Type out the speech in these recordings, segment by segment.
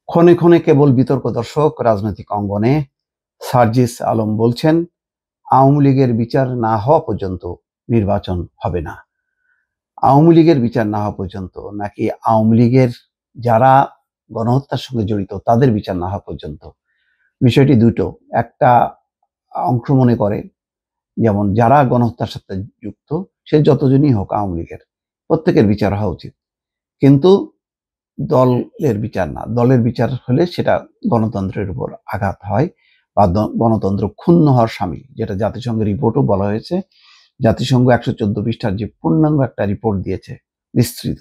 ক্ষণে ক্ষণে কেবল বিতর্ক দর্শক রাজনৈতিক অঙ্গনে সার্জিস আলম বলছেন, আওয়ামী লীগের বিচার না হওয়া পর্যন্ত নির্বাচন হবে না। আওয়ামী লীগের বিচার না হওয়া পর্যন্ত নাকি আওয়ামী লীগের যারা গণহত্যার সঙ্গে জড়িত তাদের বিচার না হওয়া পর্যন্ত? বিষয়টি দুটো। একটা অংশ মনে করে যেমন যারা গণহত্যার সাথে যুক্ত সে যতজনই হোক আওয়ামী লীগের প্রত্যেকের বিচার হওয়া উচিত, কিন্তু দলের বিচার না। দলের বিচার হলে সেটা গণতন্ত্রের উপর আঘাত হয় বা গণতন্ত্র ক্ষুণ্ণ হওয়ার সামিল, যেটা জাতিসংঘের রিপোর্টও বলা হয়েছে। জাতিসংঘ 114 পৃষ্ঠার যে পূর্ণাঙ্গ একটা রিপোর্ট দিয়েছে বিস্তৃত,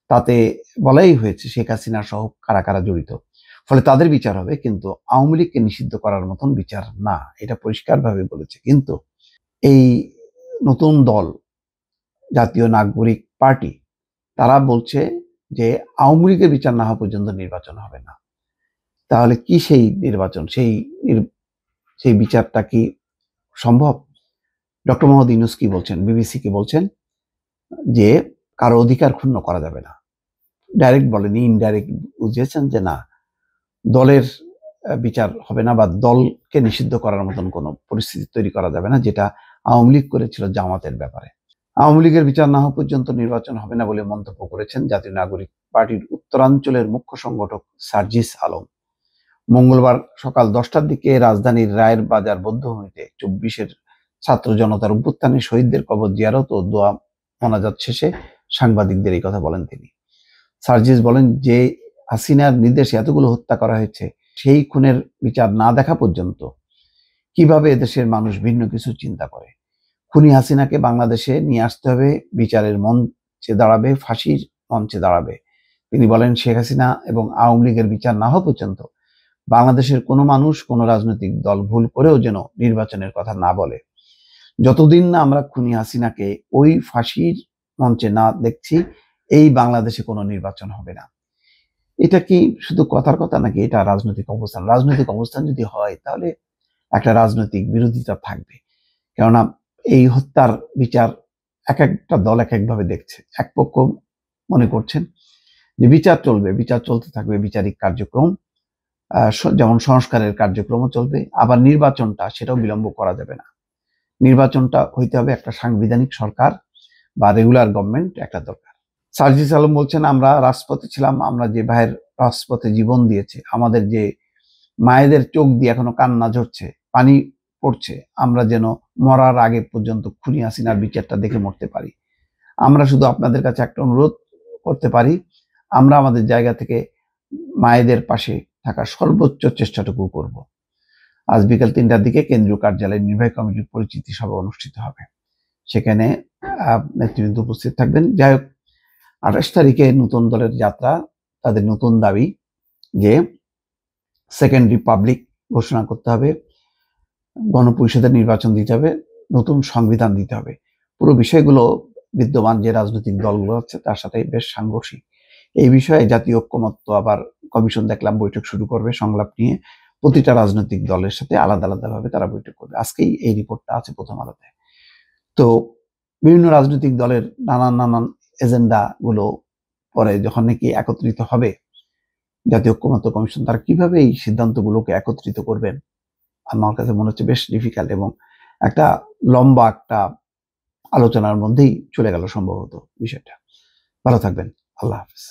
তাতে বলাই হয়েছে শেখ হাসিনা সহ কারা কারা জড়িত, ফলে তাদের বিচার হবে, কিন্তু আওয়ামী লীগকে নিষিদ্ধ করার মতন বিচার না, এটা পরিষ্কারভাবে বলেছে। কিন্তু এই নতুন দল জাতীয় নাগরিক পার্টি তারা বলছে যে আওয়ামী লীগের বিচার না হওয়া পর্যন্ত নির্বাচন হবে না। তাহলে কি সেই নির্বাচন, সেই বিচারটা কি সম্ভব? ডক্টর মোহাম্মদ ইউনূস কি বলছেন, বিবিসি কি বলছেন যে কারো অধিকার ক্ষুণ্ণ করা যাবে না। ডাইরেক্ট বলেনি, ইনডাইরেক্ট বুঝিয়েছেন যে না, দলের বিচার হবে না বা দলকে নিষিদ্ধ করার মতন কোনো পরিস্থিতি তৈরি করা যাবে না, যেটা আওয়ামী লীগ করেছিল জামাতের ব্যাপারে। আওয়ামী লীগের বিচার না হওয়া পর্যন্ত নির্বাচন হবে না বলে মন্তব্য করেছেন জাতীয় নাগরিক পার্টির উত্তরাঞ্চলের মুখ্য সংগঠক সার্জিস আলম। মঙ্গলবার সকাল 10টার দিকে রাজধানীর রায়ের বাজার বধ্যভূমিতে 24-এর ছাত্র জনতার অভ্যুত্থানে শহীদদের কবর জিয়ারত ও দোয়া মোনাজাত শেষে সাংবাদিকদের এই কথা বলেন তিনি। সার্জিস বলেন, যে হাসিনার নির্দেশে এতগুলো হত্যা করা হয়েছে, সেই খুনের বিচার না দেখা পর্যন্ত কিভাবে এদেশের মানুষ ভিন্ন কিছু চিন্তা করে? খুনি হাসিনাকে বাংলাদেশে নিয়ে আসতে হবে, বিচারের মঞ্চে দাঁড়াবে, ফাঁসির মঞ্চে দাঁড়াবে। তিনি বলেন, শেখ হাসিনা এবং আওয়ামী লীগের বিচার না হওয়া পর্যন্ত বাংলাদেশের কোনো মানুষ, কোনো রাজনৈতিক দল ভুল করেও যেন নির্বাচনের কথা না বলে। যতদিন না আমরা খুনি হাসিনাকে ওই ফাঁসির মঞ্চে না দেখছি, এই বাংলাদেশে কোনো নির্বাচন হবে না। এটা কি শুধু কথার কথা নাকি এটা রাজনৈতিক অবস্থান? রাজনৈতিক অবস্থান যদি হয় তাহলে একটা রাজনৈতিক বিরোধিতা থাকবে, কেননা এই হত্যার বিচার এক একটা দল এক একভাবে দেখছে। এক পক্ষ মনে করছেন যে বিচার চলবে, বিচার চলতে থাকবে, বিচারিক কার্যক্রম যেমন সংস্কারের কার্যক্রমও চলবে, আবার নির্বাচনটা সেটাও বিলম্ব করা যাবে না। নির্বাচনটা হইতে হবে একটা সাংবিধানিক সরকার বা রেগুলার গভর্নমেন্ট একটা দরকার। সার্জিস আলম বলছেন, আমরা রাজপথে ছিলাম, আমরা যে ভাইয়ের রাজপথে জীবন দিয়েছে, আমাদের যে মায়েদের চোখ দিয়ে এখনো কান্না ঝরছে, পানি পড়ছে, আমরা যেন মরার আগে পর্যন্ত খুনি হাসিনার বিচারটা দেখে মরতে পারি। আমরা শুধু আপনাদের কাছে একটা অনুরোধ করতে পারি, আমরা আমাদের জায়গা থেকে মায়েদের পাশে থাকার সর্বোচ্চ চেষ্টাটুকু করব। আজ বিকাল 3টার দিকে কেন্দ্রীয় কার্যালয়ে নির্বাহী কমিটির পরিচিতি সভা অনুষ্ঠিত হবে, সেখানে নেতৃবৃন্দ উপস্থিত থাকবেন। যাই হোক, 28 তারিখে নতুন দলের যাত্রা, তাদের নতুন দাবি যে সেকেন্ড রিপাবলিক ঘোষণা করতে হবে, গণপরিষদের নির্বাচন দিতে হবে, নতুন সংবিধান দিতে হবে। পুরো বিষয়গুলো বিদ্যমান যে রাজনৈতিক দলগুলো আছে তার সাথে বেশ সাংঘর্ষিক। এই বিষয়ে জাতীয় ঐক্যমত্য আবার কমিশন দেখলাম বৈঠক শুরু করবে সংলাপ নিয়ে। প্রতিটা রাজনৈতিক দলের সাথে আলাদা আলাদাভাবে তারা বৈঠক করবে। আজকেই এই রিপোর্টটা আছে প্রথম আলোতে। তো বিভিন্ন রাজনৈতিক দলের নানান এজেন্ডা গুলো পরে যখন নাকি একত্রিত হবে জাতীয় ঐক্যমত্য কমিশন, তারা কিভাবে এই সিদ্ধান্তগুলোকে একত্রিত করবেন আমার কাছে মনে হচ্ছে বেশ ডিফিকাল্ট, এবং একটা লম্বা একটা আলোচনার মধ্যেই চলে গেল সম্ভবত বিষয়টা। ভালো থাকবেন। আল্লাহ হাফেজ।